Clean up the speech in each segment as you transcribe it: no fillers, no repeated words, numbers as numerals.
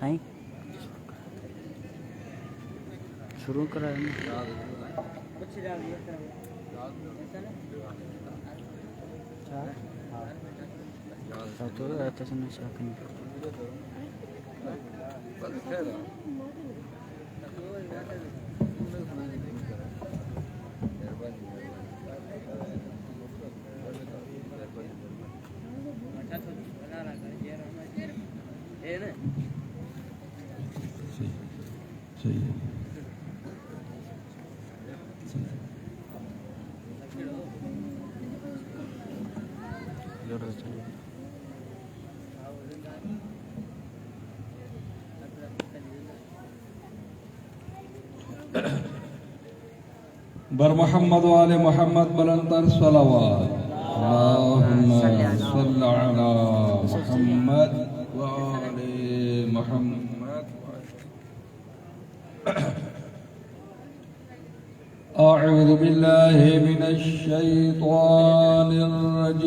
سائیں شروع کرا بر محمد وآل محمد بلندر صلوات اللهم صل على محمد وآل محمد. أعوذ بالله من الشيطان الرجيم.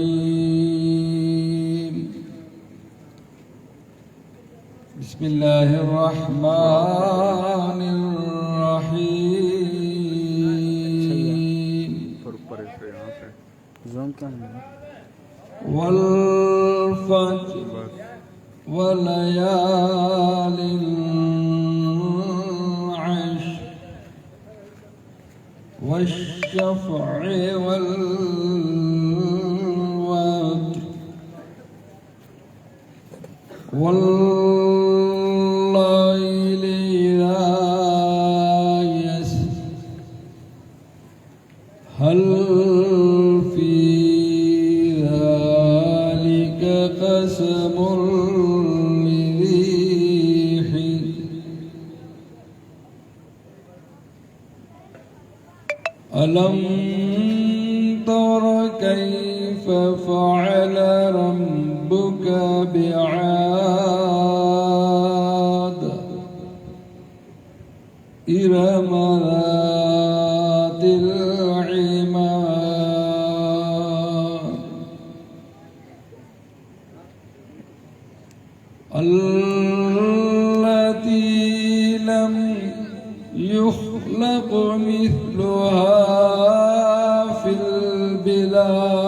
بسم الله الرحمن الرحيم. والفجر وليال العشر والشفع والوتر والليل إذا يسر هل في ذلك قسم لذي حجر ألم تر كيف فعل ربك بعاد إرم ذات العماد التي لم يخلق مثلها في البلاد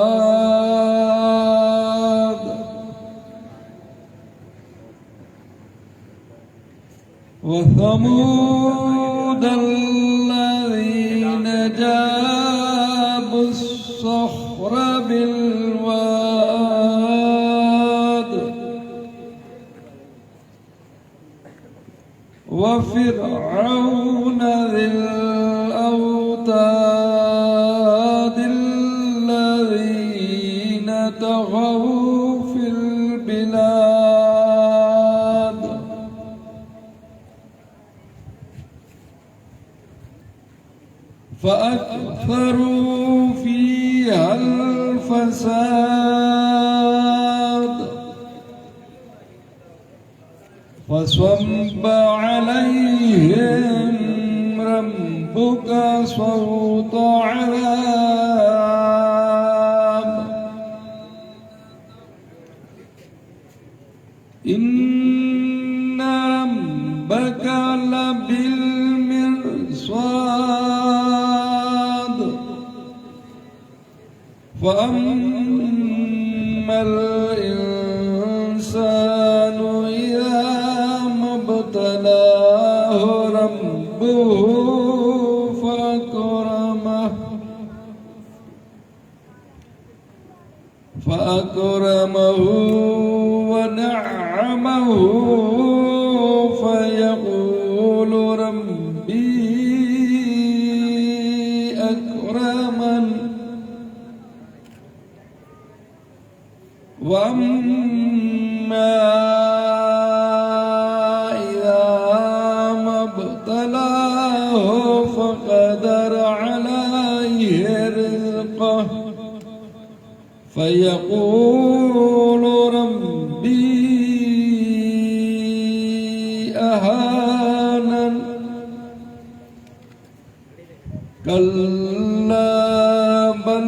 وثمود الذين جابوا الصخر بالواد وفرعون ذي الأوتاد الذين طغوا في البلاد فأكثروا فيها الفساد فصب عليهم ربك صوت عذاب إن ربك لبالمرصاد فأما الإنسان إذا ما ابتلاه ربه فأكرمه ونعمه فيقول ربي أكرمن وأما إذا ما ابتلاه فقدر عليه رزقه فيقول ربي أهانن كلا بل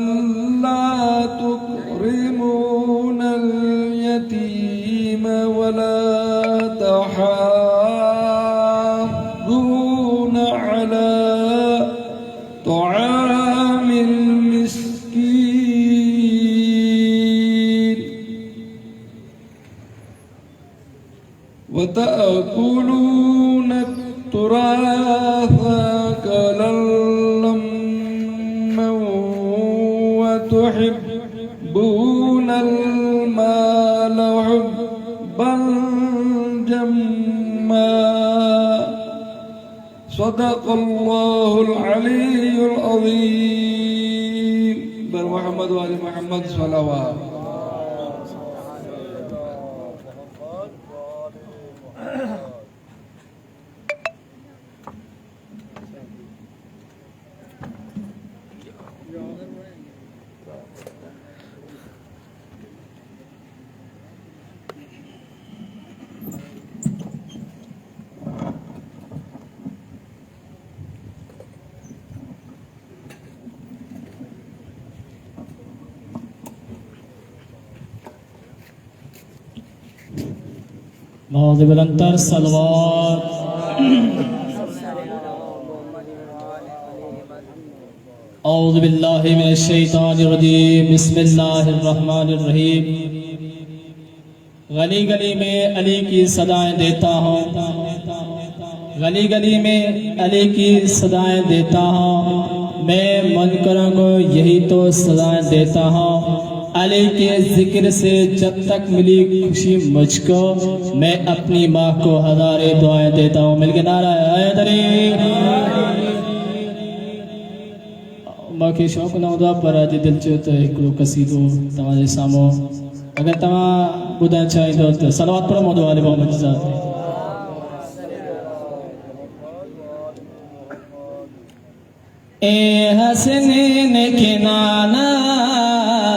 لا تكرمون اليتيم ولا تحاضرون طعام المسكين وتأكلون التراث أكلا لما وتحبون المال حبا جما صدق الله العلي العظيم بر محمد وآل محمد صلوات موضع بلندر صلوات اعوذ باللہ من الشیطان الرجیم بسم اللہ الرحمن الرحیم گلی گلی میں علی کی صدائیں دیتا ہوں گلی گلی میں علی کی صدائیں دیتا ہوں میں منکروں کو یہی تو صدائیں دیتا ہوں علی کے ذکر سے جب تک ملی خوشی مجھ کو میں اپنی ماں کو ہزارے دعائیں دیتا ہوں مل کے نعرہ حیدری ماں کے شوق نودا پر آج دل چوتا ہے کلو قصیدو تمہارے سامو اگر تمہاں بدھائیں چاہیے تو صلوات پر موضوع والے محمد ذات ہے اے حسنین کے نانا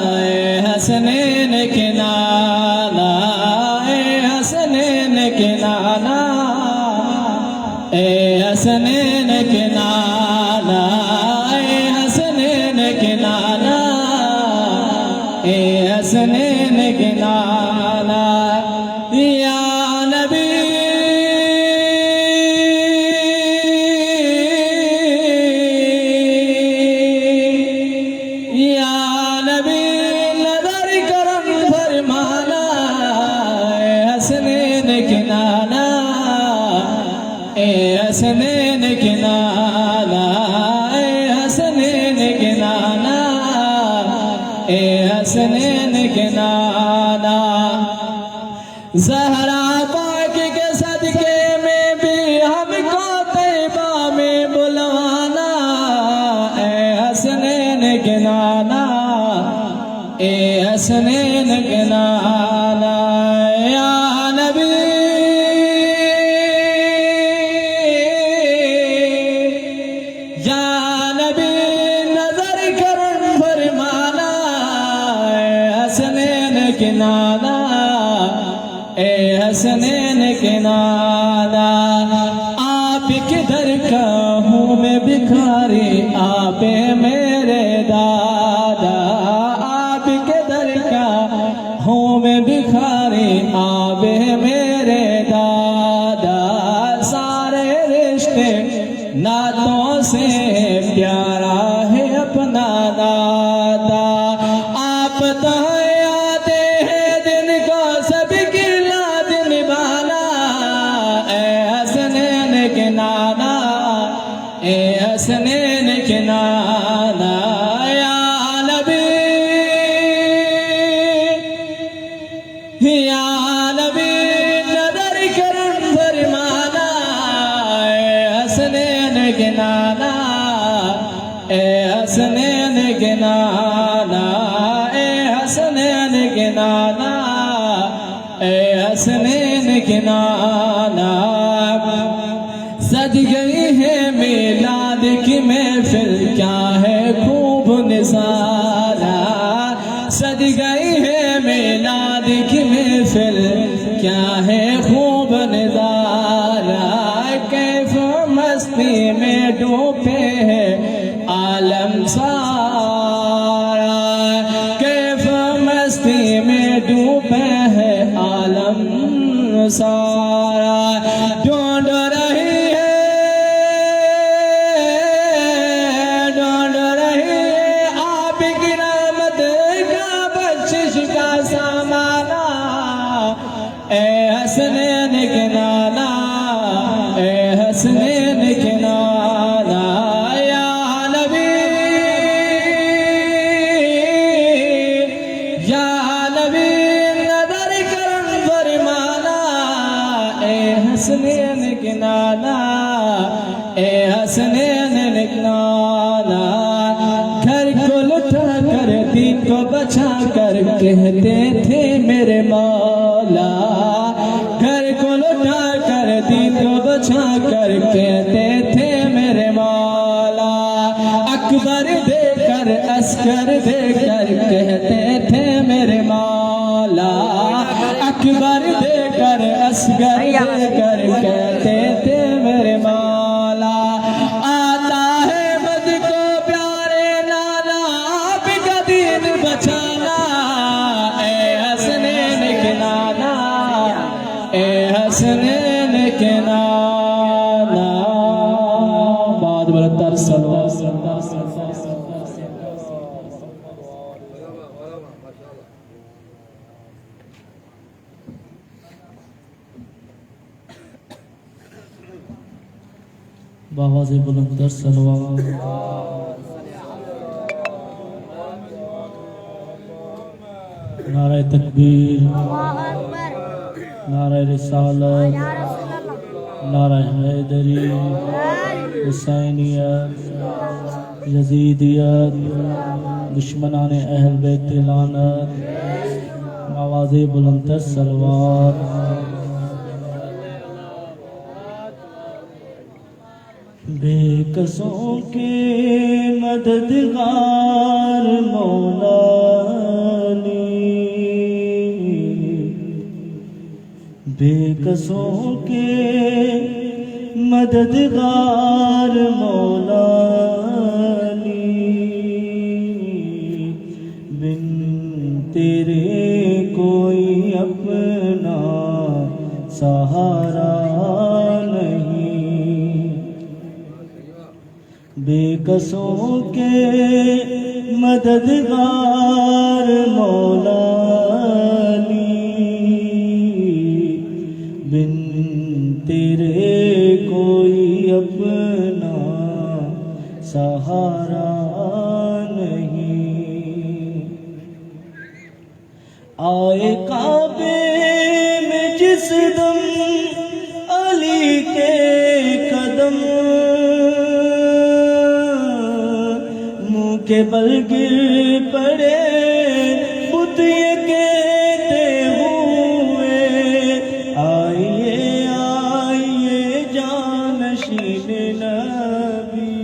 اے حسنین کے نانا اے حسنین کے نانا اے حسنین کے نانا اے حسنین کے نانا اے حسنین کے نانا یا نبی حسنین کے نانا اے حسنین کے نانا اے حسنین کے نانا زہرا پاک کے صدقے میں بھی ہم کو طیبہ میں بلوانا اے حسنین کے نانا اے حسنین کے نانا یا نبی کے نانا اے حسنین کے نانا آپ کدھر کا ہوں میں بھکاری آپ میرے دادا آپ کدھر کا ہوں میں بھکاری آپ میرے دادا سارے رشتے ناتوں سے پیارا ہے اپنا دادا آپ تو حسنین کے نانا یا نبی نظر کرم فرمانا اے حسنین کے نانا اے حسنین کے نانا اے حسنین کے نانا اے حسنین کے نانا سج گئی ہے میلاد کی محفل کیا ہے خوب نثارہ سج گئی ہے میلاد کی محفل کیا ہے خوب نظارہ کیف مستی میں ڈوبے ہے عالم سارا کیف مستی میں ڈوبے ہے عالم سارا ڈھونڈ رہی ہے لانا گھر کو لٹا کر دین کو بچا کر کہتے تھے میرے مولا گھر کو لٹا کر دین کو بچا کر کہتے تھے میرے مولا اکبر دے کر عسکر دے کر کہتے تھے میرے مولا اکبر دے کر عسکر دے کر کہتے تھے میرے مولا آتا ہے مد کو پیارے نانا آپ کا دین بچانا اے حسنین کے نانا اے حسنین کے نانا بعد برتر صلوات بآواز بلند تر صلوات نعرہ تکبیر نعرہ رسالت نعرہ حیدری حسینیت یزیدیت دشمنان اہل بیت لعنت آواز بلند تر صلوات بے کسوں کے مددگار مولا علی بے کسوں کے مددگار مولا علی بن تیرے کوئی اپنا سہارا بے کسوں کے مددگار مولا علی بن تیرے کوئی اپنا سہارا نہیں آئے کعبے میں جس دم علی کے قدم کے بل گر پڑے بت یہ کہتے ہوئے آئیے آئیے جانشین نبی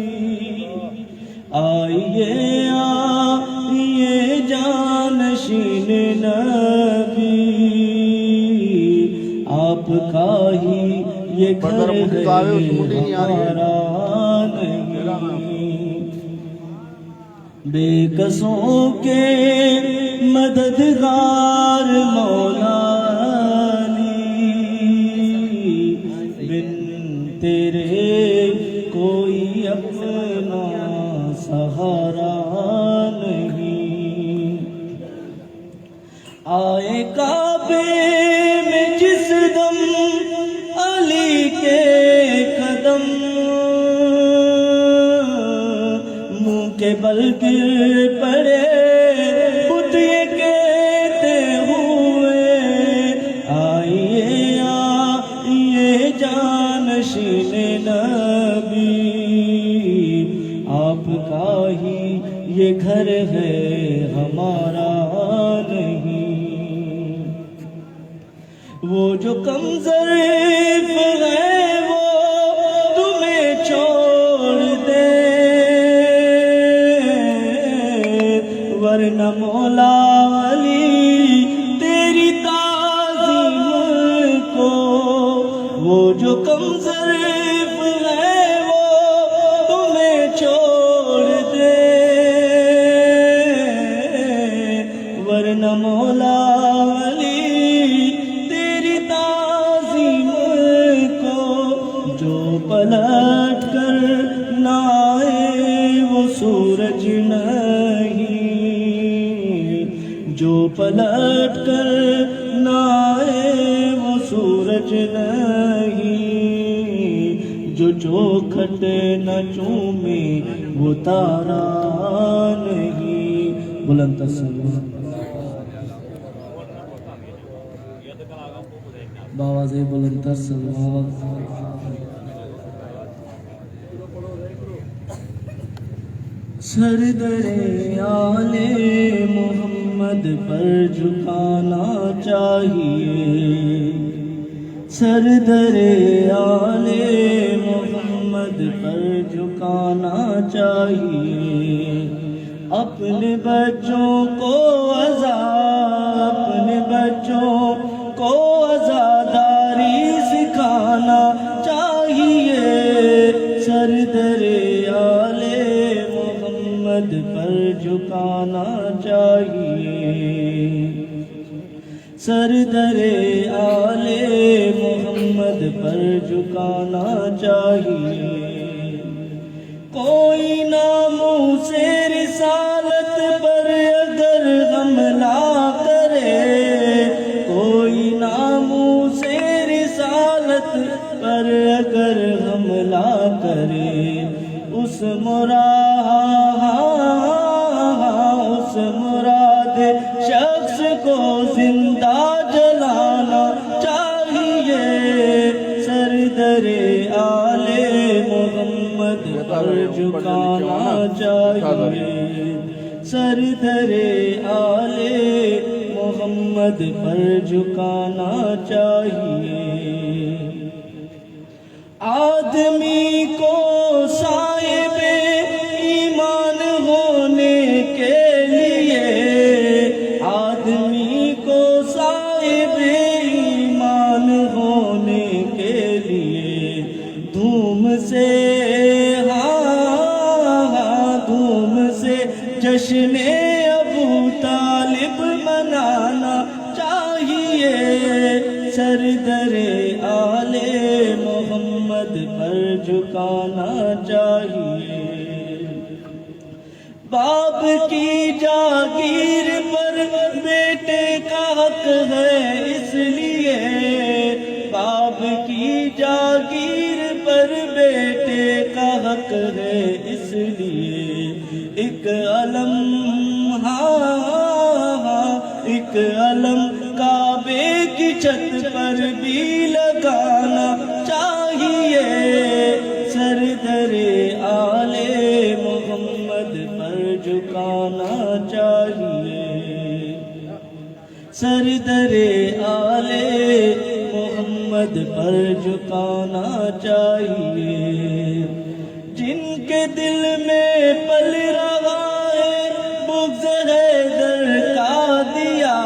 آئیے آئیے جانشین نبی آپ کا ہی یہ گھر ہے ہمارا نہیں بے کسوں کے مددگار مولا علی بن تیرے کوئی اپنا سہارا نہیں آئے کعبے میں جس دم علی کے قدم کے بل گر پڑے بت یہ کہتے ہوئے آئیے آئیے جانشین نبی آپ کا ہی یہ گھر ہے ہمارا نہیں وہ جو کم ظریف ہے وہ تمہیں چھوڑ دے ورنہ مولا علی تیری تعظیم کو وہ جو کم ظریف ہے وہ تمہیں چھوڑ دے ورنہ مولا علی تیری تعظیم کو جو پلٹ کر نہ آئے وہ سورج نہیں جو پلٹ کر نہ آئے وہ سورج نہیں جو چوکھٹ نہ چومے وہ تارا نہیں بلند تصور باواز بلند تصور سر در آل محمد پر جھکانا چاہیے، سر در آل محمد پر جھکانا چاہیے، اپنے بچوں کو اپنے بچوں کو عزاداری سکھانا چاہیے، سر در آل محمد پر جھکانا چاہیے، سر در آل محمد پر جھکانا چاہیے، کوئی ناموں سے رسالت پر اگر حملہ کرے، کوئی ناموں سے رسالت پر اگر حملہ کرے، اس مراد شخص کو زندہ جلانا چاہیے، سر در آل محمد پر جھکانا چاہیے، سر در آل محمد پر جھکانا چاہیے، آدمی کو صاحب ایمان ہونے کے لیے، آدمی کو صاحب ایمان ہونے کے لیے دھوم سے دھوم سے جشن ابو طالب منانا چاہیے، سر در آل محمد پر جھکانا چاہیے، باپ کی جاگیر پر بیٹے کا حق ہے، اس لیے باپ کی جاگیر پر بیٹے کا حق ہے، اس لیے ایک علم ایک علم کعبے کی چھت پر بھی لگانا چاہیے، سر در آل محمد پر جھکانا چاہیے، سر در آل محمد پر جھکانا چاہیے، جن کے دل میں پل رہا ہے بغض حیدر کا دیا،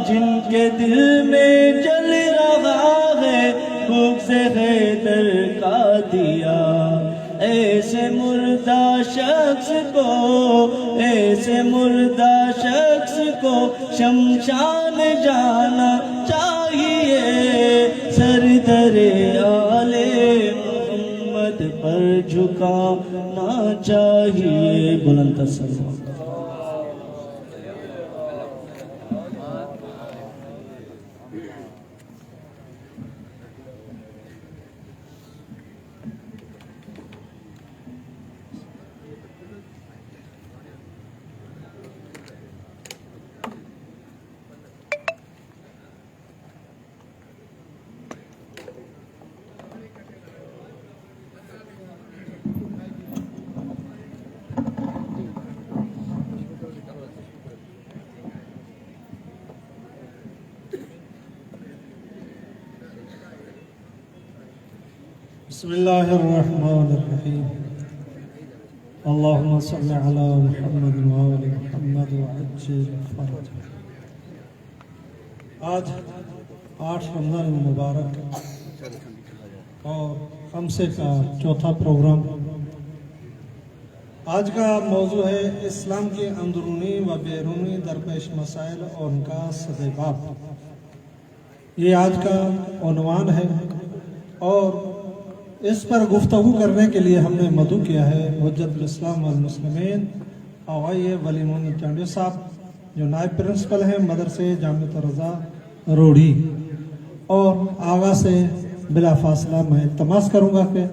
جن کے دل میں جل رہا ہے بغض حیدر کا دیا، ایسے مردہ شخص کو ایسے مردہ شخص کو شمشان جانا چاہیے، سر در آل محمد پر جھکانا چاہیے، بلند صلوات۔ بسم اللہ الرحمن الرحیم، اللہم صل علی محمد وآل محمد وعجل فرجہ۔ آج 8 رمضان المبارک اور خمسے کا چوتھا پروگرام، آج کا موضوع ہے اسلام کی اندرونی و بیرونی درپیش مسائل اور ان کا سدباب، یہ آج کا عنوان ہے، اور اس پر گفتگو کرنے کے لیے ہم نے مدعو کیا ہے حجت الاسلام والمسلمین آغائی ولی محمد چانڈیو صاحب، جو نائب پرنسپل ہیں مدرسے جامعۃ رضا روڑی، اور آغا سے بلا فاصلہ میں التماس کروں گا کہ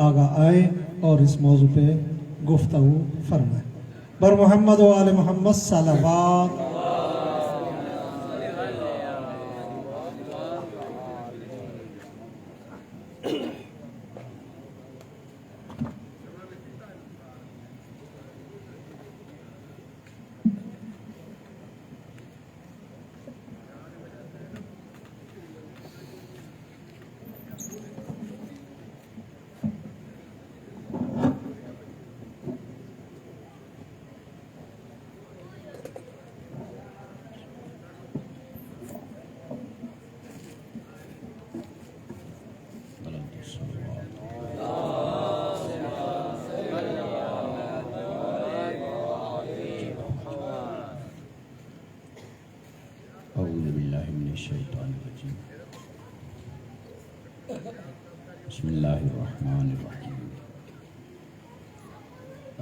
آغا آئیں اور اس موضوع پہ گفتگو فرمائیں۔ بر محمد و آل محمد صلوات۔ أعوذ بالله من الشيطان الرجيم بسم الله الرحمن الرحيم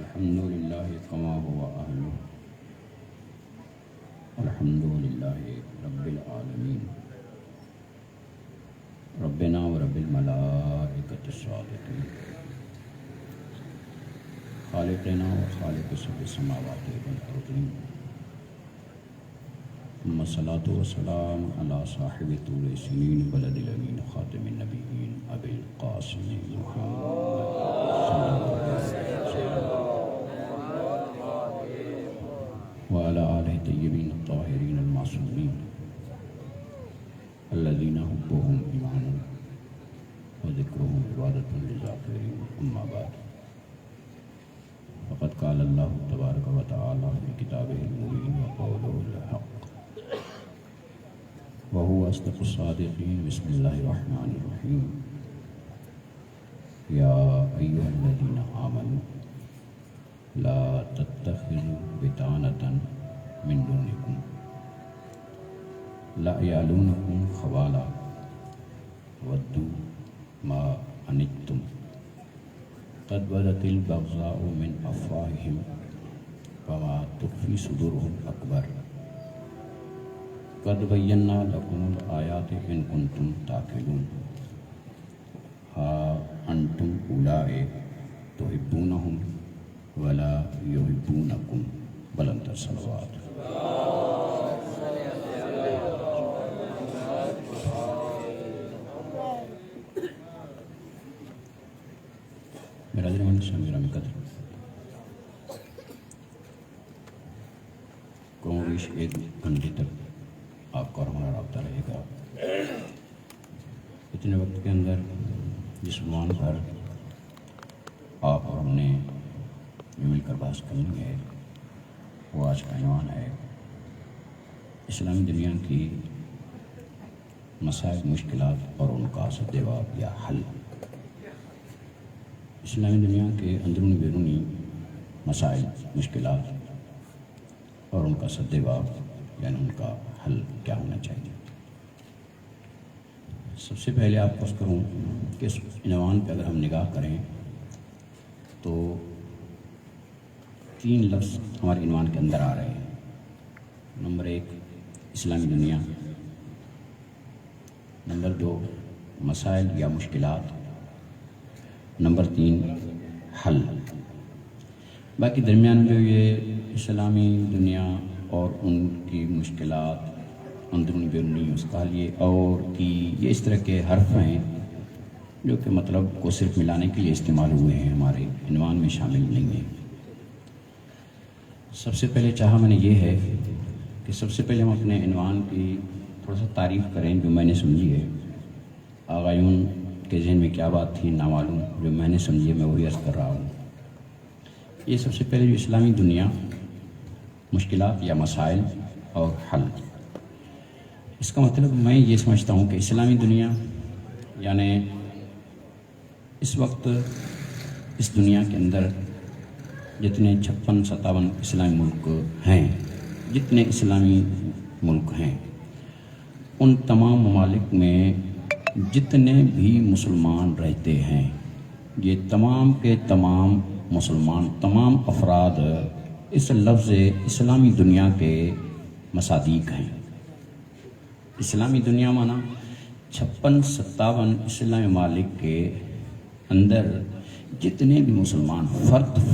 الحمد لله كما هو أهله الحمد لله رب العالمين ربنا ورب الملائكة الصادقين خالقنا وخالق سبع السماوات والأرضين ثم الصلاة والسلام على صاحب طول سنين بلد الأمين خاتم النبيين أبي القاسم محمد صلى الله عليه وسلم وعلى آله الطيبين الطاهرين المعصومين الذين حبهم إيمان وذكرهم عبادة للذاكرين أما بعد فقد قال الله تبارك وتعالى في كتابه المبين وقوله الحق وهو أصدق الصادقين بسم الله الرحمن الرحيم يا أيها الذين آمنوا لا تتخذوا بطانة من دونكم لا يعلونكم خبالا ودوا ما عنتم قد بدت البغضاء من أفواههم وما تخفي صدورهم أكبر قد بينا لكم الآيات إن كنتم تعقلون ها أنتم أولئك تحبونهم ولا يحبونكم بلند الصلوات برادران گرامی قدر کم بیش ایک گھنٹے تک آپ کا اور ہمارا رابطہ رہے گا. اتنے وقت کے اندر جس عنوان پر آپ اور ہم نے مل کر بحث کرنی ہے وہ آج کا عنوان ہے اسلامی دنیا کی مسائل مشکلات اور ان کا جواب یا حل. اسلامی دنیا کے اندرونی بیرونی مسائل مشکلات اور ان کا جواب یعنی ان کا حل کیا ہونا چاہیے. سب سے پہلے آپ کو کروں کہ اس عنوان پہ اگر ہم نگاہ کریں تو 3 لفظ ہمارے عنوان کے اندر آ رہے ہیں. نمبر 1 اسلامی دنیا، نمبر 2 مسائل یا مشکلات، نمبر 3 حل. باقی درمیان جو یہ اسلامی دنیا اور ان کی مشکلات اندرونی بیرونی اس کا حل یہ اور کی یہ اس طرح کے حرف ہیں جو کہ مطلب کو صرف ملانے کے لیے استعمال ہوئے ہیں، ہمارے عنوان میں شامل نہیں ہیں. سب سے پہلے چاہا میں نے یہ ہے کہ سب سے پہلے ہم اپنے عنوان کی تھوڑا سا تعریف کریں جو میں نے سمجھی ہے. آغایون کے ذہن میں کیا بات تھی نامعلوم، جو میں نے سمجھی ہے میں وہی عرض کر رہا ہوں. یہ سب سے پہلے جو اسلامی دنیا، مشکلات یا مسائل اور حل، اس کا مطلب میں یہ سمجھتا ہوں کہ اسلامی دنیا یعنی اس وقت اس دنیا کے اندر جتنے 56-57 اسلامی ملک ہیں، جتنے اسلامی ملک ہیں، ان تمام ممالک میں جتنے بھی مسلمان رہتے ہیں یہ تمام کے تمام مسلمان، تمام افراد اس لفظ اسلامی دنیا کے مصادیق ہیں. اسلامی دنیا مانا 56-57 اسلامی ممالک کے اندر جتنے بھی مسلمان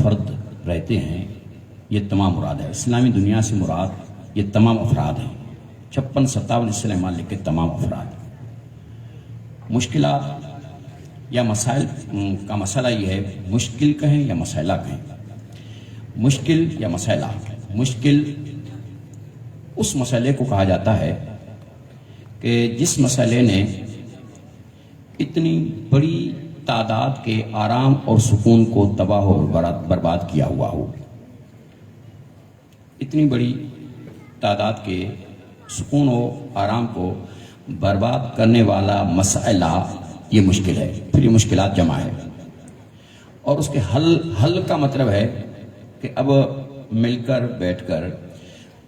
فرد رہتے ہیں یہ تمام مراد ہے. اسلامی دنیا سے مراد یہ تمام افراد ہیں، 56-57 اسلامی ممالک کے تمام افراد. مشکلات یا مسائل کا مسئلہ یہ ہے، مشکل کہیں یا مسئلہ کہیں، مشکل یا مسئلہ. مشکل اس مسئلے کو کہا جاتا ہے کہ جس مسئلے نے اتنی بڑی تعداد کے آرام اور سکون کو تباہ اور برباد کیا ہوا ہو. اتنی بڑی تعداد کے سکون و آرام کو برباد کرنے والا مسئلہ یہ مشکل ہے. پھر یہ مشکلات جمع ہے. اور اس کے حل کا مطلب ہے کہ اب مل کر بیٹھ کر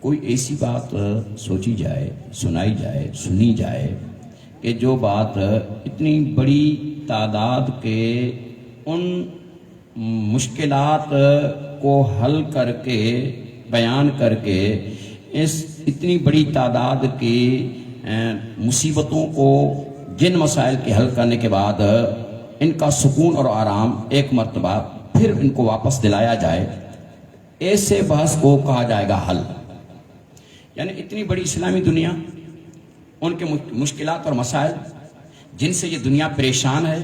کوئی ایسی بات سوچی جائے، سنائی جائے، سنی جائے کہ جو بات اتنی بڑی تعداد کے ان مشکلات کو حل کر کے، بیان کر کے، اس اتنی بڑی تعداد کی مصیبتوں کو، جن مسائل کے حل کرنے کے بعد ان کا سکون اور آرام ایک مرتبہ پھر ان کو واپس دلایا جائے، ایسے بحث کو کہا جائے گا حل۔ یعنی اتنی بڑی اسلامی دنیا، ان کے مشکلات اور مسائل جن سے یہ دنیا پریشان ہے،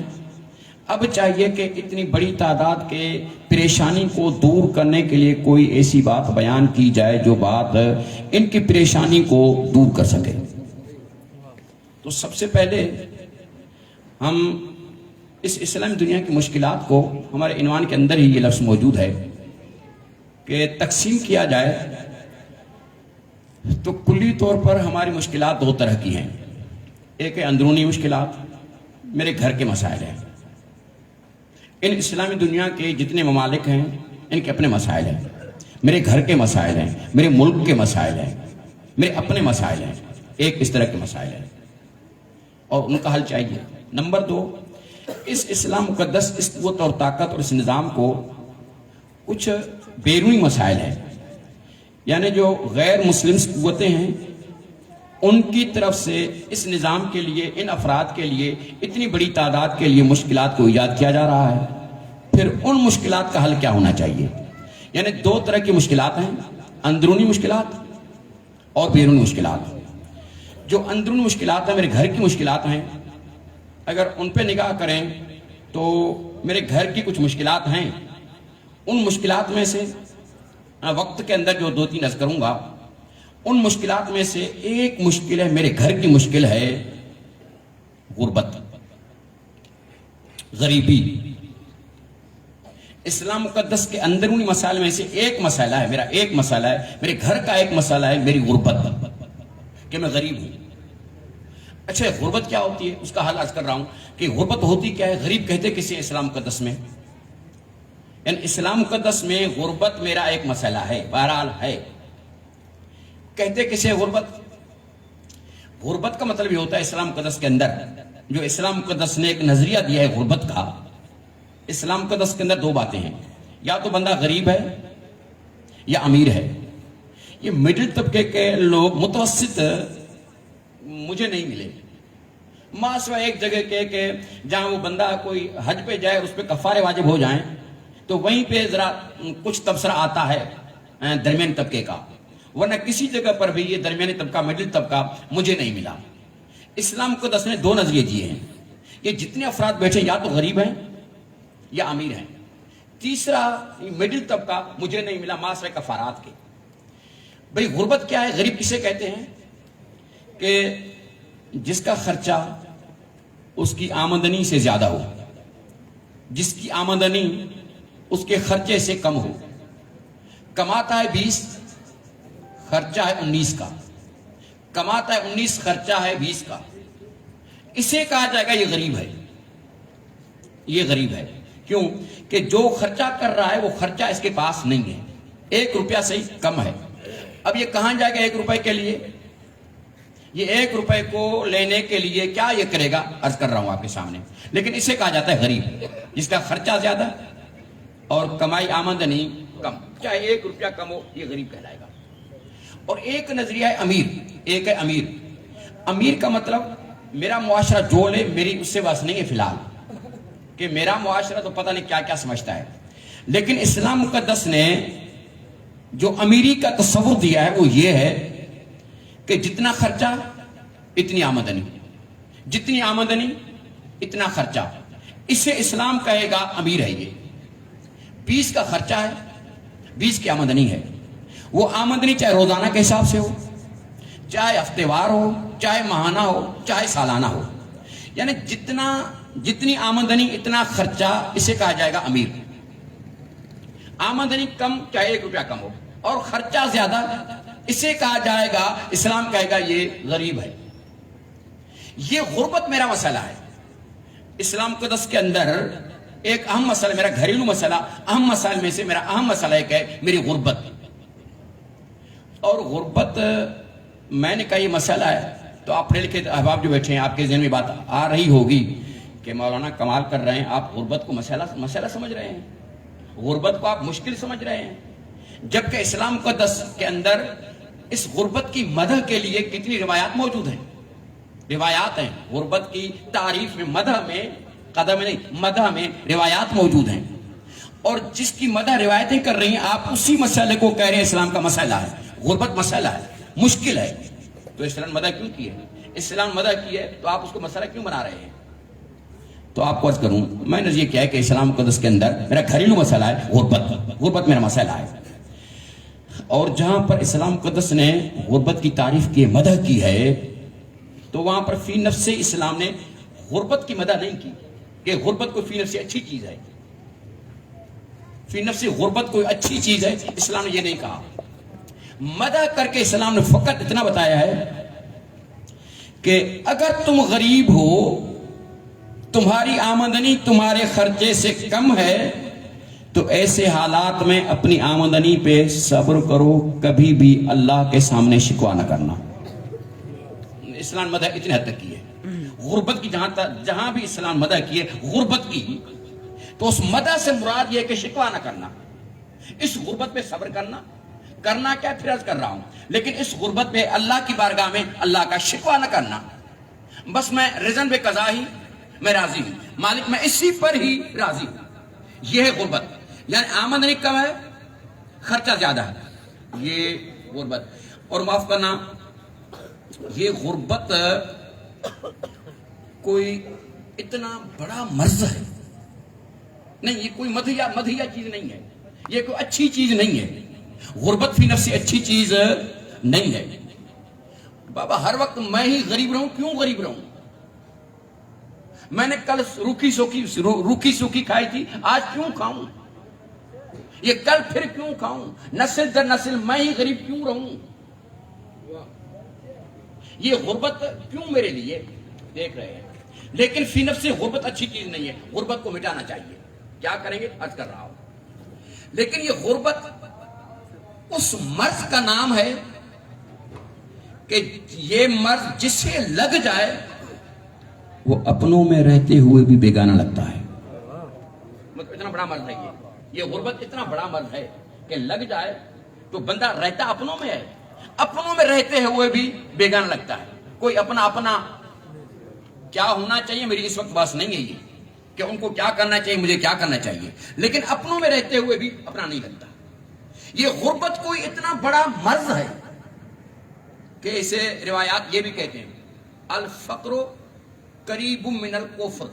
اب چاہیے کہ اتنی بڑی تعداد کے پریشانی کو دور کرنے کے لیے کوئی ایسی بات بیان کی جائے جو بات ان کی پریشانی کو دور کر سکے۔ تو سب سے پہلے ہم اس اسلامی دنیا کی مشکلات کو، ہمارے عنوان کے اندر ہی یہ لفظ موجود ہے کہ تقسیم کیا جائے تو کلی طور پر ہماری مشکلات دو طرح کی ہیں۔ ایک ہے اندرونی مشکلات، میرے گھر کے مسائل ہیں۔ ان اسلامی دنیا کے جتنے ممالک ہیں ان کے اپنے مسائل ہیں، میرے گھر کے مسائل ہیں، میرے ملک کے مسائل ہیں، میرے اپنے مسائل ہیں، ایک اس طرح کے مسائل ہیں اور ان کا حل چاہیے۔ نمبر دو، اس اسلام مقدس، اس قوت اور طاقت اور اس نظام کو کچھ بیرونی مسائل ہیں، یعنی جو غیر مسلم قوتیں ہیں ان کی طرف سے اس نظام کے لیے، ان افراد کے لیے، اتنی بڑی تعداد کے لیے مشکلات کو ایجاد کیا جا رہا ہے۔ پھر ان مشکلات کا حل کیا ہونا چاہیے؟ یعنی دو طرح کی مشکلات ہیں، اندرونی مشکلات اور بیرونی مشکلات۔ جو اندرونی مشکلات ہیں، میرے گھر کی مشکلات ہیں، اگر ان پہ نگاہ کریں تو میرے گھر کی کچھ مشکلات ہیں۔ ان مشکلات میں سے وقت کے اندر جو دو تین عرض کروں گا، ان مشکلات میں سے ایک مشکل ہے، میرے گھر کی مشکل ہے غربت، غریبی۔ اسلام مقدس کے اندرونی مسائل میں سے ایک مسئلہ ہے، میرا ایک مسئلہ ہے، میرے گھر کا ایک مسئلہ ہے میری غربت، کہ میں غریب ہوں۔ اچھا، غربت کیا ہوتی ہے؟ اس کا حل عرض کر رہا ہوں کہ غربت ہوتی کیا ہے، غریب کہتے کسے اسلام مقدس میں؟ یعنی اسلام مقدس میں غربت میرا ایک مسئلہ ہے، بہرحال ہے۔ کہتے کسے غربت؟ غربت کا مطلب یہ ہوتا ہے اسلام مقدس کے اندر، جو اسلام مقدس نے ایک نظریہ دیا ہے غربت کا، اسلام مقدس کے اندر دو باتیں ہیں، یا تو بندہ غریب ہے یا امیر ہے۔ یہ مڈل طبقے کے لوگ، متوسط، مجھے نہیں ملے، ماسوا ایک جگہ کے کہ جہاں وہ بندہ کوئی حج پہ جائے اور اس پہ کفارے واجب ہو جائیں تو وہیں پہ ذرا کچھ تبصرہ آتا ہے درمیانی طبقے کا، ورنہ کسی جگہ پر بھی یہ درمیانی طبقہ، مڈل طبقہ مجھے نہیں ملا۔ اسلام مقدس نے دو نظریے دیے ہیں، یہ جتنے افراد بیٹھے یا تو غریب ہیں یا امیر ہیں۔ تیسرا مڈل طبقہ مجھے نہیں ملا، معاشرے کفارات کے۔ بھئی غربت کیا ہے؟ غریب کسے کہتے ہیں؟ کہ جس کا خرچہ اس کی آمدنی سے زیادہ ہو، جس کی آمدنی اس کے خرچے سے کم ہو، کماتا ہے 20، خرچہ ہے 19 کا، کماتا ہے 19، خرچہ ہے 20 کا، اسے کہا جائے گا یہ غریب ہے۔ یہ غریب ہے کیوں؟ کہ جو خرچہ کر رہا ہے وہ خرچہ اس کے پاس نہیں ہے، 1 روپیہ سے ہی کم ہے۔ اب یہ کہاں جائے گا 1 روپے کے لیے؟ یہ 1 روپے کو لینے کے لیے کیا یہ کرے گا؟ عرض کر رہا ہوں آپ کے سامنے، لیکن اسے کہا جاتا ہے غریب، جس کا خرچہ زیادہ اور کمائی آمدنی کم، چاہے 1 روپیہ کم ہو، یہ غریب کہلائے گا۔ اور ایک نظریہ ہے امیر، ایک ہے امیر۔ امیر کا مطلب میرا معاشرہ جو لے میری اس سے بس نہیں ہے فی الحال، کہ میرا معاشرہ تو پتہ نہیں کیا کیا سمجھتا ہے، لیکن اسلام مقدس نے جو امیری کا تصور دیا ہے وہ یہ ہے کہ جتنا خرچہ اتنی آمدنی، جتنی آمدنی اتنا خرچہ، اسے اسلام کہے گا امیر ہے۔ یہ 20 کا خرچہ ہے، 20 کی آمدنی ہے، وہ آمدنی چاہے روزانہ کے حساب سے ہو، چاہے ہفتے وار ہو، چاہے ماہانہ ہو، چاہے سالانہ ہو، یعنی جتنی آمدنی اتنا خرچہ، اسے کہا جائے گا امیر۔ آمدنی کم، چاہے 1 روپیہ کم ہو، اور خرچہ زیادہ، اسے کہا جائے گا، اسلام کہے گا یہ غریب ہے۔ یہ غربت میرا مسئلہ ہے۔ اسلام مقدس کے اندر ایک اہم مسئلہ، میرا گھریلو مسئلہ، اہم مسائل میں سے میرا اہم مسئلہ ایک ہے میری غربت۔ اور غربت میں نے کہا یہ مسئلہ ہے تو آپ پڑھے لکھے احباب جو بیٹھے ہیں آپ کے ذہن میں بات آ رہی ہوگی کہ مولانا کمال کر رہے ہیں, آپ غربت کو مسئلہ سمجھ رہے ہیں, غربت کو آپ مشکل سمجھ رہے ہیں, جبکہ اسلام مقدس کے اندر اس غربت کی مدح کے لیے کتنی روایات موجود ہیں. روایات ہیں غربت کی تعریف میں, مدح میں, قدم نہیں مدح میں روایات موجود ہیں. اور جس کی مدح روایتیں کر رہی ہیں آپ اسی مسئلے کو کہہ رہے ہیں اسلام کا مسئلہ ہے, غربت مسئلہ ہے, مشکل ہے. تو اسلام مدح کیوں کی ہے؟ اسلام مدح کی ہے تو آپ اس کو مسئلہ کیوں بنا رہے ہیں؟ تو آپ کو عرض کروں, میں نے یہ کیا ہے کہ اسلام مقدس کے اندر میرا گھریلو مسئلہ ہے غربت میرا مسئلہ ہے. اور جہاں پر اسلام مقدس نے غربت کی تعریف کی, مدح کی ہے, تو وہاں پر فی نفس اسلام نے غربت کی مدح نہیں کی کہ غربت کوئی فی نفس اچھی چیز ہے, فی نفس غربت کوئی اچھی چیز ہے, اسلام نے یہ نہیں کہا. مدح کر کے اسلام نے فقط اتنا بتایا ہے کہ اگر تم غریب ہو, تمہاری آمدنی تمہارے خرچے سے کم ہے, تو ایسے حالات میں اپنی آمدنی پہ صبر کرو, کبھی بھی اللہ کے سامنے شکوہ نہ کرنا. اسلام مدح اتنے حد تک کی ہے غربت کی. جہاں بھی اسلام مدح کی ہے غربت کی, تو اس مدح سے مراد یہ ہے کہ شکوہ نہ کرنا, اس غربت پہ صبر کرنا کیا پھر عرض کر رہا ہوں, لیکن اس غربت پہ اللہ کی بارگاہ میں اللہ کا شکوہ نہ کرنا. بس میں رزن بے قضا ہی میں راضی ہوں, مالک میں اسی پر ہی راضی ہوں. یہ ہے غربت, یعنی آمدنی کم ہے خرچہ زیادہ ہے, یہ غربت. اور معاف کرنا, یہ غربت کوئی اتنا بڑا مرض ہے نہیں, یہ کوئی مدھیہ چیز نہیں ہے, یہ کوئی اچھی چیز نہیں ہے. غربت فی نفسی اچھی چیز نہیں ہے. بابا ہر وقت میں ہی غریب رہوں, کیوں غریب رہوں؟ میں نے کل روکھی سوکھی کھائی تھی, آج کیوں کھاؤں؟ یہ کل پھر کیوں کھاؤں؟ نسل در نسل میں ہی غریب کیوں رہوں؟ یہ غربت کیوں میرے لیے دیکھ رہے ہیں. لیکن فی نفس غربت اچھی چیز نہیں ہے, غربت کو مٹانا چاہیے. کیا کریں گے عرض کر رہا ہوں. لیکن یہ غربت اس مرض کا نام ہے کہ یہ مرض جسے لگ جائے وہ اپنوں میں رہتے ہوئے بھی بیگانہ لگتا ہے. اتنا بڑا مرض ہے یہ غربت اتنا بڑا مرض ہے کہ لگ جائے تو بندہ رہتا اپنوں میں ہے, اپنوں میں رہتے ہوئے بھی بیگانہ لگتا ہے. کوئی اپنا کیا ہونا چاہیے, میری اس وقت بات نہیں ہے یہ کہ ان کو کیا کرنا چاہیے, مجھے کیا کرنا چاہیے, لیکن اپنوں میں رہتے ہوئے بھی اپنا نہیں لگتا. یہ غربت کوئی اتنا بڑا مرض ہے کہ اسے روایات یہ بھی کہتے ہیں الفقر قریب من الکفر.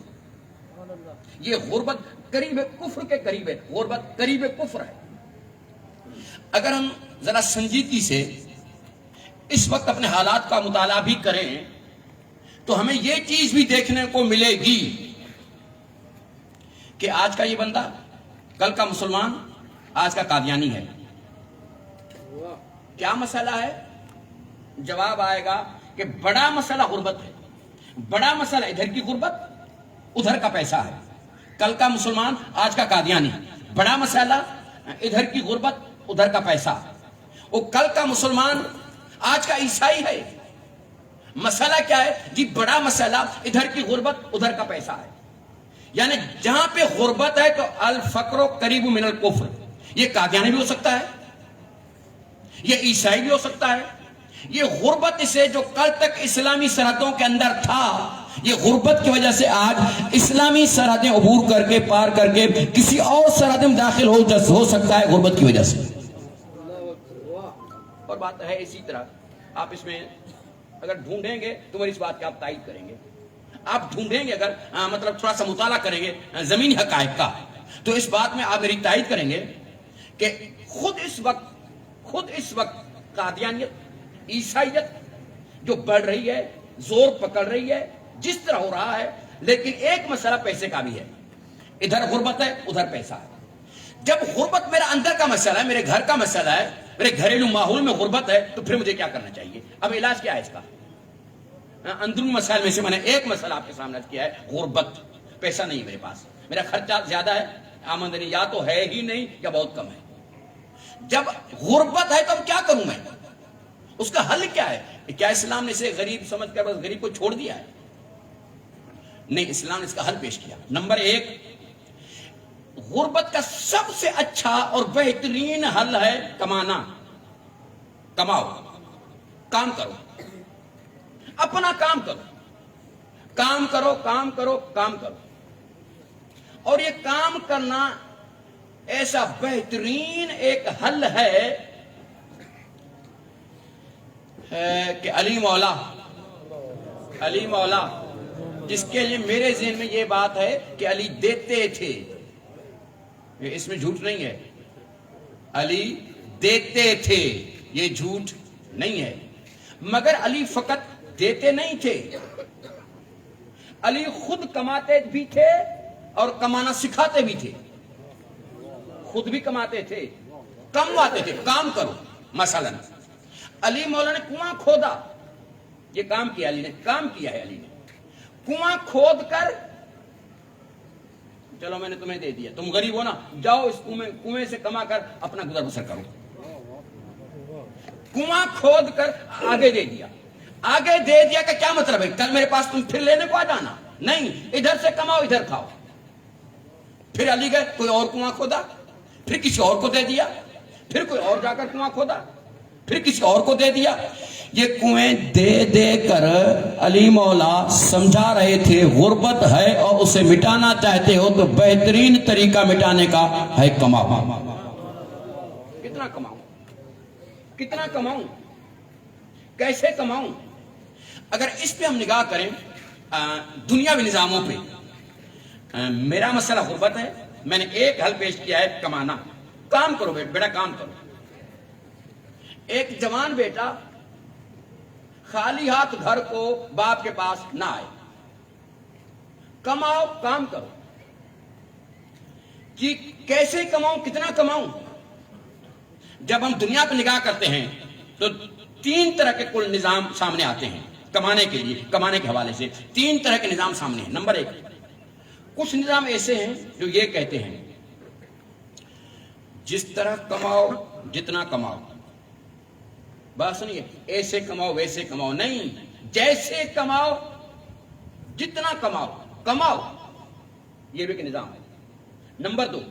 یہ غربت قریب کفر کے قریب ہے, غربت قریب کفر ہے. اگر ہم ذرا سنجیدگی سے اس وقت اپنے حالات کا مطالعہ بھی کریں تو ہمیں یہ چیز بھی دیکھنے کو ملے گی کہ آج کا یہ بندہ کل کا مسلمان, آج کا قادیانی ہے. کیا مسئلہ ہے؟ جواب آئے گا کہ بڑا مسئلہ غربت ہے. بڑا مسئلہ ادھر کی غربت, ادھر کا پیسہ ہے. کل کا مسلمان, آج کا قادیانی. بڑا مسئلہ ادھر کی غربت, ادھر کا پیسہ. وہ کل کا مسلمان, آج کا عیسائی ہے. مسئلہ کیا ہے جی؟ بڑا مسئلہ ادھر کی غربت, ادھر کا پیسہ ہے. یعنی جہاں پہ غربت ہے تو الفقر قریب من الکفر. یہ قادیانی بھی ہو سکتا ہے, یہ عیسائی بھی ہو سکتا ہے. یہ غربت اسے جو کل تک اسلامی سرحدوں کے اندر تھا, یہ غربت کی وجہ سے آج اسلامی سرحدیں عبور کر کے, پار کر کے کسی اور سرحد میں داخل ہو سکتا ہے غربت کی وجہ سے. اور بات ہے اسی طرح, آپ اس میں اگر ڈھونڈیں گے تو میری اس بات کی آپ تائید کریں گے. آپ ڈھونڈیں گے اگر مطلب تھوڑا سا مطالعہ کریں گے زمینی حقائق کا, تو اس بات میں آپ میری تائید کریں گے کہ خود اس وقت قادیانیت, عیسائیت جو بڑھ رہی ہے, زور پکڑ رہی ہے, جس طرح ہو رہا ہے, لیکن ایک مسئلہ پیسے کا بھی ہے. ادھر غربت ہے, ادھر پیسہ ہے. جب غربت میرا اندر کا مسئلہ ہے, میرے گھر کا مسئلہ ہے, میرے گھریلو ماحول میں غربت ہے, تو پھر مجھے کیا کرنا چاہیے؟ اب علاج کیا ہے اس کا؟ اندرونی مسائل میں سے میں نے ایک مسئلہ آپ کے سامنے کیا ہے, غربت. پیسہ نہیں میرے پاس, میرا خرچہ زیادہ ہے, آمدنی یا تو ہے ہی نہیں یا بہت کم ہے. جب غربت ہے تو اب کیا کروں میں؟ اس کا حل کیا ہے؟ کیا اسلام نے اسے غریب سمجھ کر بس غریب کو چھوڑ دیا ہے؟ نہیں، اسلام نے اس کا حل پیش کیا۔ نمبر 1، غربت کا سب سے اچھا اور بہترین حل ہے کمانا۔ کماؤ، کام کرو، اپنا کام کرو، کام کرو، کام کرو، کام کرو۔ اور یہ کام کرنا ایسا بہترین ایک حل ہے کہ علی مولا جس کے لیے میرے ذہن میں یہ بات ہے کہ علی دیتے تھے، اس میں جھوٹ نہیں ہے، علی دیتے تھے، یہ جھوٹ نہیں ہے۔ مگر علی فقط دیتے نہیں تھے، علی خود کماتے بھی تھے اور کمانا سکھاتے بھی تھے۔ خود بھی کماتے تھے، کمواتے تھے۔ کام کرو، مثلا علی مولا نے کنواں کھودا، یہ کام کیا علی نے، کام کیا ہے علی نے۔ کنواں کھود کر، چلو میں نے تمہیں دے دیا، تم غریب ہو نا، جاؤ اس کنویں سے کما کر اپنا گزر بسر کرو۔ کنواں کھود کر آگے دے دیا۔ آگے دے دیا کہ کیا مطلب ہے؟ کل میرے پاس تم پھر لینے کو آ جانا؟ نہیں، ادھر سے کماؤ ادھر کھاؤ۔ پھر علی گئے، کوئی اور کنواں کھودا، پھر کسی اور کو دے دیا، پھر کوئی اور جا کر کنواں کھودا، پھر کسی اور کو دے دیا۔ یہ کنویں دے دے کر علی مولا سمجھا رہے تھے غربت ہے اور اسے مٹانا چاہتے ہو تو بہترین طریقہ مٹانے کا ہے کماؤ۔ کتنا کماؤں؟ کتنا کماؤں؟ کیسے کماؤں؟ اگر اس پہ ہم نگاہ کریں دنیاوی نظاموں پہ، میرا مسئلہ غربت ہے، میں نے ایک حل پیش کیا ہے کمانا۔ کام کرو بیٹا، کام کرو۔ ایک جوان بیٹا خالی ہاتھ گھر کو باپ کے پاس نہ آئے۔ کماؤ، کام کرو۔ کہ کیسے کماؤں، کتنا کماؤں؟ جب ہم دنیا پہ نگاہ کرتے ہیں تو 3 طرح کے کل نظام سامنے آتے ہیں کمانے کے لیے، کمانے کے حوالے سے 3 طرح کے نظام سامنے ہیں۔ نمبر 1، کچھ نظام ایسے ہیں جو یہ کہتے ہیں جس طرح کماؤ جتنا کماؤ۔ بات سنیے، ایسے کماؤ ویسے کماؤ نہیں، جیسے کماؤ جتنا کماؤ، کماؤ۔ یہ بھی ایک نظام ہے۔ نمبر 2،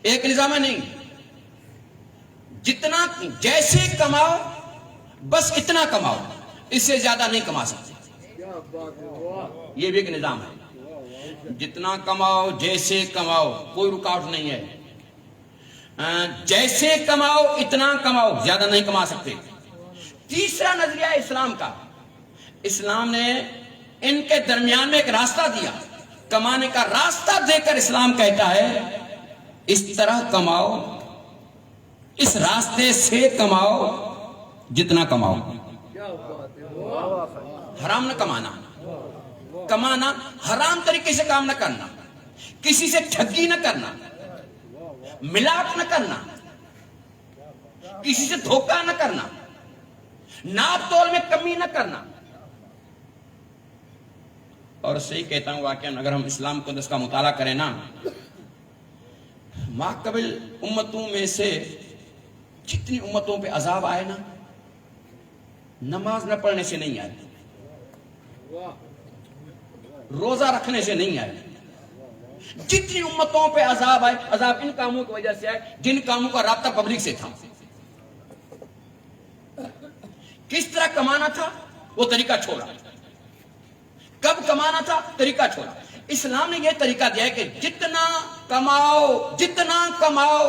ایک نظام ہے نہیں، جتنا جیسے کماؤ بس اتنا کماؤ، اس سے زیادہ نہیں کما سکتے۔ یہ بھی ایک نظام ہے، جتنا کماؤ جیسے کماؤ، کوئی رکاوٹ نہیں ہے۔ جیسے کماؤ اتنا کماؤ، زیادہ نہیں کما سکتے۔ تیسرا نظریہ اسلام کا، اسلام نے ان کے درمیان میں ایک راستہ دیا، کمانے کا راستہ دے کر اسلام کہتا ہے اس طرح کماؤ، اس راستے سے کماؤ جتنا کماؤ۔ حرام نہ کمانا، کمانا حرام طریقے سے کام نہ کرنا، کسی سے ٹھگی نہ کرنا، ملاپ نہ کرنا، کسی سے دھوکہ نہ کرنا، ناپ تول میں کمی نہ کرنا۔ اور صحیح کہتا ہوں واقعا، اگر ہم اسلام کو اس کا مطالعہ کریں نا، ماقبل امتوں میں سے جتنی امتوں پہ عذاب آئے نا، نماز نہ پڑھنے سے نہیں آئے، روزہ رکھنے سے نہیں آئے۔ جتنی امتوں پہ عذاب آئے، عذاب ان کاموں کی وجہ سے آئے جن کاموں کا رابطہ پبلک سے تھا۔ کس طرح کمانا تھا وہ طریقہ چھوڑا، کب کمانا تھا طریقہ چھوڑا۔ اسلام نے یہ طریقہ دیا ہے کہ جتنا کماؤ، جتنا کماؤ،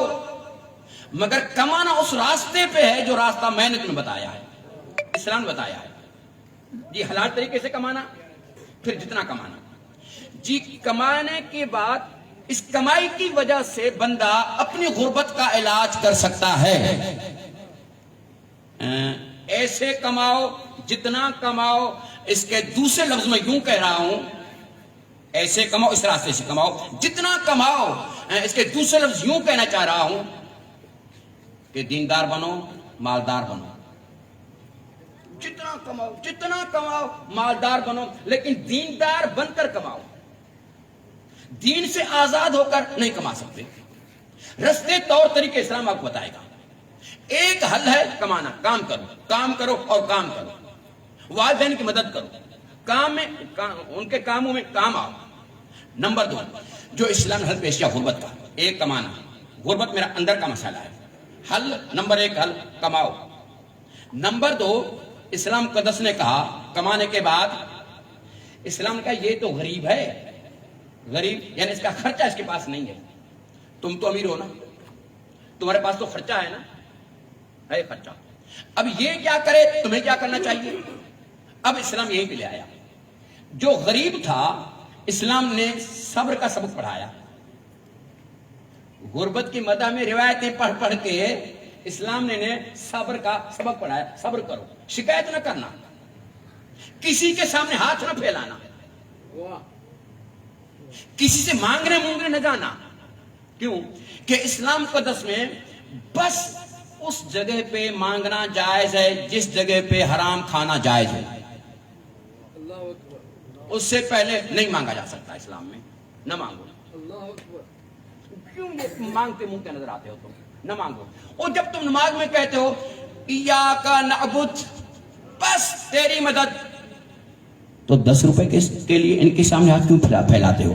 مگر کمانا اس راستے پہ ہے جو راستہ میں نے تمہیں بتایا ہے، اسلام نے بتایا ہے۔ جی حلال طریقے سے کمانا، پھر جتنا کمانا۔ جی کمانے کے بعد اس کمائی کی وجہ سے بندہ اپنی غربت کا علاج کر سکتا ہے۔ ایسے کماؤ جتنا کماؤ، اس کے دوسرے لفظ میں یوں کہہ رہا ہوں، ایسے کماؤ، اس راستے سے کماؤ جتنا کماؤ، اس کے دوسرے لفظ یوں کہنا چاہ رہا ہوں کہ دیندار بنو، مالدار بنو۔ جتنا کماؤ، جتنا کماؤ، مالدار بنو، لیکن دیندار بن کر کماؤ۔ دین سے آزاد ہو کر نہیں کما سکتے۔ رستے طور طریقے اسلام آپ کو بتائے گا۔ ایک حل ہے کمانا، کام کرو اور کام کرو، والدین کی مدد کرو، کام میں ان کے کاموں میں کام آؤ۔ نمبر 2 جو اسلام نے حل پیش کیا غربت کا، ایک کمانا، غربت میرا اندر کا مسئلہ ہے، حل نمبر 1 حل کماؤ۔ نمبر 2 اسلام مقدس نے کہا کمانے کے بعد، اسلام نے کہا یہ تو غریب ہے، غریب یعنی اس کا خرچہ اس کے پاس نہیں ہے، تم تو امیر ہو نا، تمہارے پاس تو خرچہ ہے نا، ہے خرچہ، اب یہ کیا کرے، تمہیں کیا کرنا چاہیے؟ اب اسلام یہیں پہ لے آیا، جو غریب تھا اسلام نے صبر کا سبق پڑھایا، غربت کی مدح میں روایتیں پڑھ پڑھ کے اسلام نے صبر کا سبق پڑھایا، صبر کرو، شکایت نہ کرنا، کسی کے سامنے ہاتھ نہ پھیلانا، کسی سے مانگنے مونگنے نہ جانا، کیوں کہ اسلام مقدس میں بس اس جگہ پہ مانگنا جائز ہے جس جگہ پہ حرام کھانا جائز ہے، اس سے پہلے نہیں مانگا جا سکتا، اسلام میں نہ مانگو، کیوں یہ مانگتے مونگتے نظر آتے ہو تم، نہ مانگو، اور جب تم نماز میں کہتے ہو ایاک نعبد، بس تیری مدد، تو 10 روپے کے لیے ان کے سامنے ہاتھ کیوں پھیلاتے ہو؟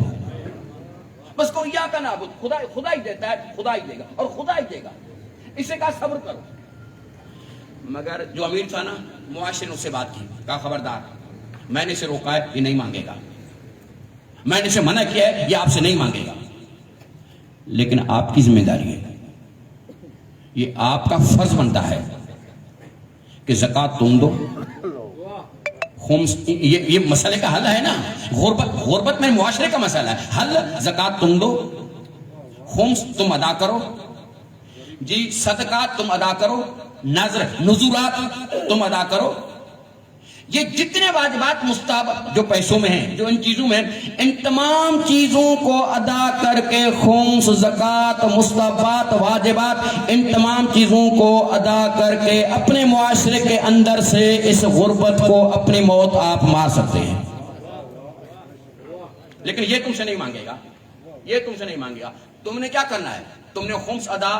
بس کو ایاک نعبد، خدا ہی دیتا ہے، خدا ہی دے گا اور خدا ہی دے گا، اسے کہا صبر کرو۔ مگر جو امیر تھا نا، معاشرے نے اس سے بات کی، کہا خبردار، میں نے اسے روکا ہے یہ نہیں مانگے گا، میں نے اسے منع کیا ہے یہ آپ سے نہیں مانگے گا، لیکن آپ کی ذمہ داری ہے، یہ آپ کا فرض بنتا ہے کہ زکوٰۃ تم دو، خمس، یہ مسئلے کا حل ہے نا، غربت میں معاشرے کا مسئلہ ہے، حل زکوٰۃ تم دو، خمس تم ادا کرو، جی صدقات تم ادا کرو، نذر نذورات تم ادا کرو، یہ جتنے واجبات مستحب جو پیسوں میں ہیں، جو ان چیزوں میں ہیں، ان تمام چیزوں کو ادا کر کے، خمس، زکوٰۃ، مستحبات، واجبات، ان تمام چیزوں کو ادا کر کے اپنے معاشرے کے اندر سے اس غربت کو اپنی موت آپ مار سکتے ہیں، لیکن یہ تم سے نہیں مانگے گا، یہ تم سے نہیں مانگے گا۔ تم نے کیا کرنا ہے؟ تم نے خمس ادا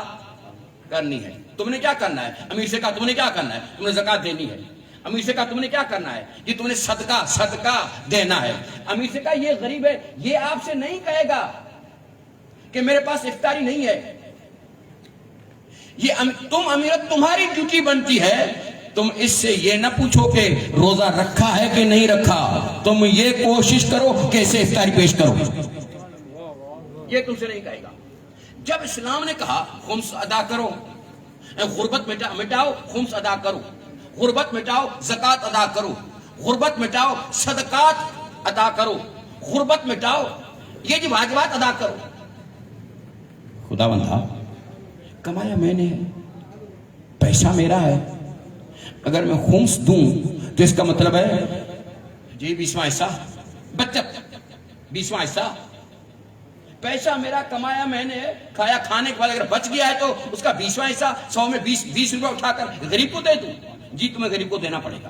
کرنی ہے، تم نے کیا کرنا ہے؟ امیر سے کہا تم نے کیا کرنا ہے؟ تم نے زکوٰۃ دینی ہے، امیر سے کہا تم نے کیا کرنا ہے؟ یہ تم نے صدقہ دینا ہے، امیر سے کہا یہ غریب ہے، یہ آپ سے نہیں کہے گا کہ میرے پاس افطاری نہیں ہے، یہ تم امیرت تمہاری ڈیوٹی بنتی ہے، تم اس سے یہ نہ پوچھو کہ روزہ رکھا ہے کہ نہیں رکھا، تم یہ کوشش کرو کہ اسے افطاری پیش کرو، یہ تم سے نہیں کہے گا۔ جب اسلام نے کہا خمس ادا کرو، غربت مٹاؤ، خمس ادا کرو، غربت مٹاؤ، زکوٰۃ ادا کرو، غربت مٹاؤ، صدقات ادا کرو، غربت مٹاؤ، یہ جو واجبات ادا کرو، خدا بندہ کمایا میں نے، پیسہ میرا ہے، اگر میں خمس دوں تو اس کا مطلب ہے جی 20واں حصہ بچت، 20واں حصہ پیسہ میرا، کمایا میں نے، کھایا، کھانے کے بعد اگر بچ گیا ہے تو اس کا 20واں حصہ 100 میں 20 روپے اٹھا کر غریب کو دے دوں، جی تمہیں غریب کو دینا پڑے گا،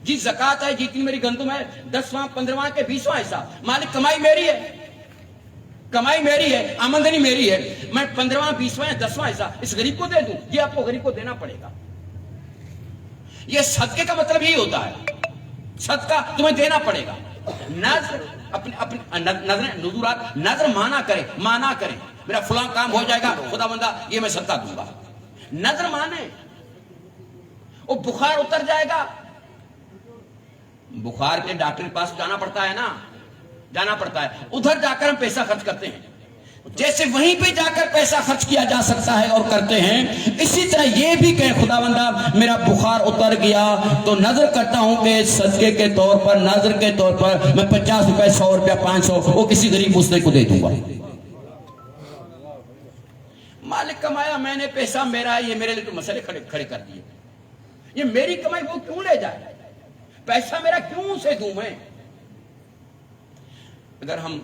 جی زکوٰۃ ہے، جتنی میری گندم ہے 10واں 15واں کے 20واں حصہ، مالک کمائی میری ہے، کمائی میری ہے، آمدنی میری ہے، میں 15واں 20واں یا 10واں حصہ اس غریب کو دے دوں، یہ آپ کو غریب کو دینا پڑے گا۔ یہ صدقے کا مطلب یہی ہوتا ہے، صدقہ تمہیں دینا پڑے گا۔ نذر نذورات، نذر مانا کرے میرا فلاں کام ہو جائے گا، خدا بندہ یہ میں صدقہ دوں گا، نذر مانے، وہ بخار اتر جائے گا، بخار کے ڈاکٹر کے پاس جانا پڑتا ہے نا، جانا پڑتا ہے، ادھر جا کر ہم پیسہ خرچ کرتے ہیں، جیسے وہیں پہ جا کر پیسہ خرچ کیا جا سکتا ہے اور کرتے ہیں، اسی طرح یہ بھی کہ خدا بندہ میرا بخار اتر گیا تو نظر کرتا ہوں کہ صدقے کے طور پر، نظر کے طور پر میں 50 روپے، 100 روپے، 500 وہ کسی غریب مسلم کو دے دوں گا۔ مالک کمایا میں نے، پیسہ میرا ہے، یہ میرے لیے تو مسئلے کھڑے کر دیے، یہ میری کمائی وہ کیوں لے جائے، پیسہ میرا کیوں اسے دوں میں؟ اگر ہم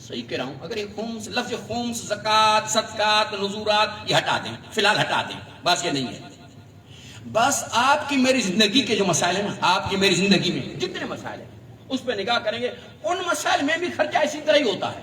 صحیح کہہ رہا ہوں، اگر یہ خمس، لفظ خمس، زکوٰۃ، صدقات، نذورات یہ ہٹا دیں، فی الحال ہٹا دیں، بس یہ نہیں ہے، بس آپ کی میری زندگی کے جو مسائل ہیں نا، آپ کی میری زندگی میں جتنے مسائل ہیں اس پہ نگاہ کریں گے، ان مسائل میں بھی خرچہ اسی طرح ہی ہوتا ہے،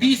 20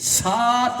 7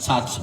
700।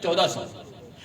1400।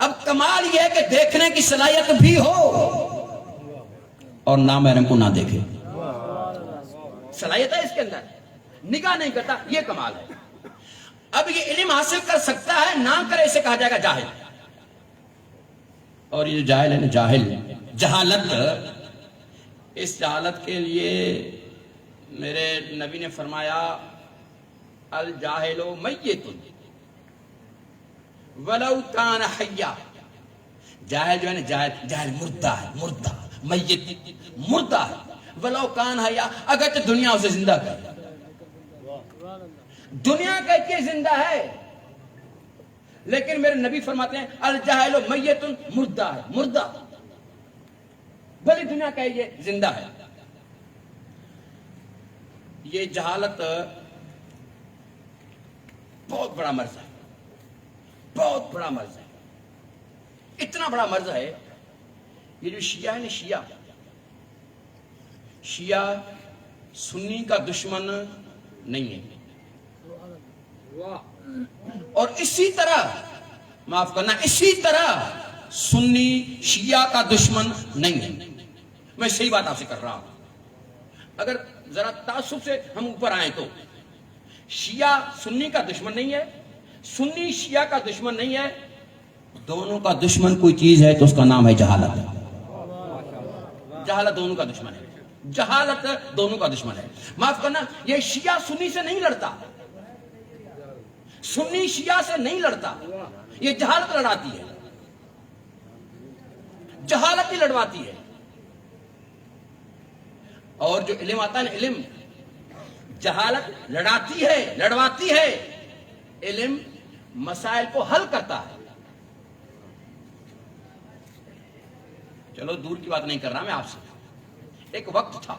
اب کمال یہ ہے کہ دیکھنے کی صلاحیت بھی ہو اور نامحرم کو نہ دیکھے. صلاحیت ہے اس کے اندر, نگاہ نہیں کرتا, یہ کمال ہے. اب یہ علم حاصل کر سکتا ہے, نہ کرے اسے کہا جائے گا جاہل. اور یہ جو جاہل ہے نا, جہالت, اس جہالت کے لیے میرے نبی نے فرمایا الجاہل میت ولو کان حیا. جاہل جو ہے نا, جاہل مردہ ہے, مردہ میت مردہ ہے. ولو کان حیا, اگرچہ دنیا اسے زندہ کرے, دنیا کہتی ہے زندہ ہے, لیکن میرے نبی فرماتے ہیں الجاہل میت, مردہ ہے, مردہ, بھلی دنیا کہیے زندہ ہے. یہ جہالت بہت بڑا مرض ہے, بہت بڑا مرض ہے, اتنا بڑا مرض ہے. یہ جو شیعہ ہے نا, شیعہ سنی کا دشمن نہیں ہے, اور اسی طرح, معاف کرنا, اسی طرح سنی شیعہ کا دشمن نہیں ہے. میں صحیح بات آپ سے کر رہا ہوں. اگر ذرا تعصب سے ہم اوپر آئیں تو شیعہ سنی کا دشمن نہیں ہے, سنی شیعہ کا دشمن نہیں ہے, دونوں کا دشمن کوئی چیز ہے تو اس کا نام ہے جہالت. جہالت دونوں کا دشمن ہے, جہالت دونوں کا دشمن ہے. معاف کرنا, یہ شیعہ سنی سے نہیں لڑتا, سنی شیعہ سے نہیں لڑتا, یہ جہالت لڑاتی ہے, جہالت ہی لڑواتی ہے. اور جو علم آتا ہے نا, علم جہالت لڑاتی ہے, لڑواتی ہے, علم مسائل کو حل کرتا ہے. چلو دور کی بات نہیں کر رہا میں آپ سے, ایک وقت تھا.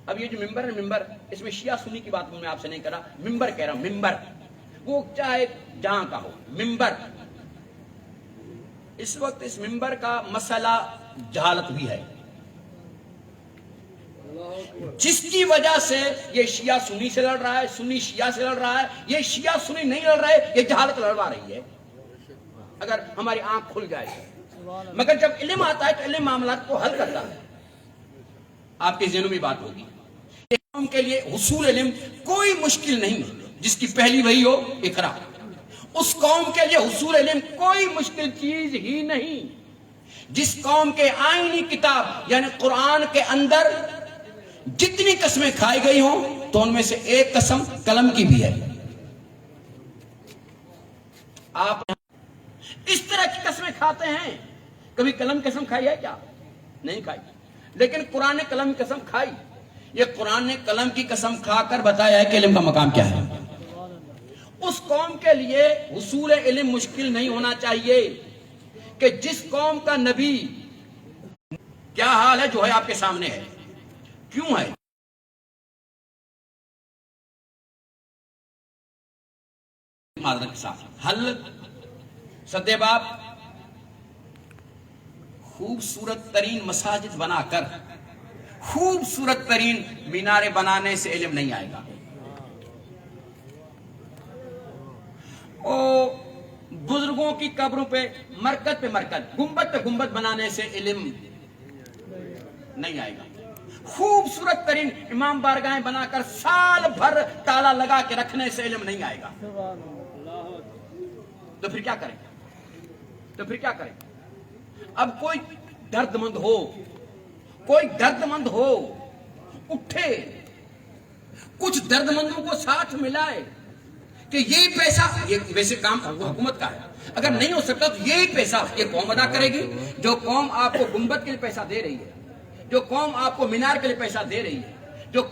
اب یہ جو ممبر ہے, ممبر, اس میں شیعہ سنی کی بات میں آپ سے نہیں کر رہا, ممبر کہہ رہا ہوں, ممبر, وہ چاہے جہاں کا ہو, ممبر. اس وقت اس ممبر کا مسئلہ جہالت بھی ہے, جس کی وجہ سے یہ شیعہ سنی سے لڑ رہا ہے, سنی شیعہ سے لڑ رہا ہے. یہ شیعہ سنی نہیں لڑ رہے, یہ جہالت لڑوا رہی ہے, اگر ہماری آنکھ کھل جائے. مگر جب علم آتا ہے تو علم معاملات کو حل کرتا ہے. آپ کے ذہنوں میں بات ہوگی, قوم کے لیے حصول علم کوئی مشکل نہیں, جس کی پہلی وہی ہو اقرا, اس قوم کے لیے حصول علم کوئی مشکل چیز ہی نہیں. جس قوم کے آئینی کتاب یعنی قرآن کے اندر جتنی قسمیں کھائی گئی ہوں تو ان میں سے ایک قسم قلم کی بھی ہے. آپ اس طرح کی قسمیں کھاتے ہیں, کبھی قلم کی قسم کھائی ہے کیا؟ نہیں کھائی. لیکن قرآن نے قلم کی قسم کھائی. یہ قرآن نے قلم کی قسم کھا کر بتایا ہے کہ علم کا مقام کیا ہے. اس قوم کے لیے حصول علم مشکل نہیں ہونا چاہیے کہ جس قوم کا نبی کیا حال ہے جو ہے آپ کے سامنے ہے. کیوں ہے؟ معذرت کے ساتھ حل سدے باپ, خوبصورت ترین مساجد بنا کر خوبصورت ترین میناریں بنانے سے علم نہیں آئے گا. بزرگوں کی قبروں پہ مرکز پہ مرکز, گنبد پہ گنبد بنانے سے علم نہیں آئے گا. خوبصورت ترین امام بارگاہیں بنا کر سال بھر تالا لگا کے رکھنے سے علم نہیں آئے گا. تو پھر کیا کریں, تو پھر کیا کریں؟ اب کوئی درد مند ہو, کوئی درد مند ہو, اٹھے, کچھ درد مندوں کو ساتھ ملائے کہ یہی پیسہ, یہ ویسے کام حکومت کا ہے, اگر نہیں ہو سکتا تو یہی پیسہ یہ قوم ادا کرے گی. جو قوم آپ کو گنبد کے لیے پیسہ دے رہی ہے, جو قوم آپ کو مینار کے لیے پیسہ دے رہی ہے, جو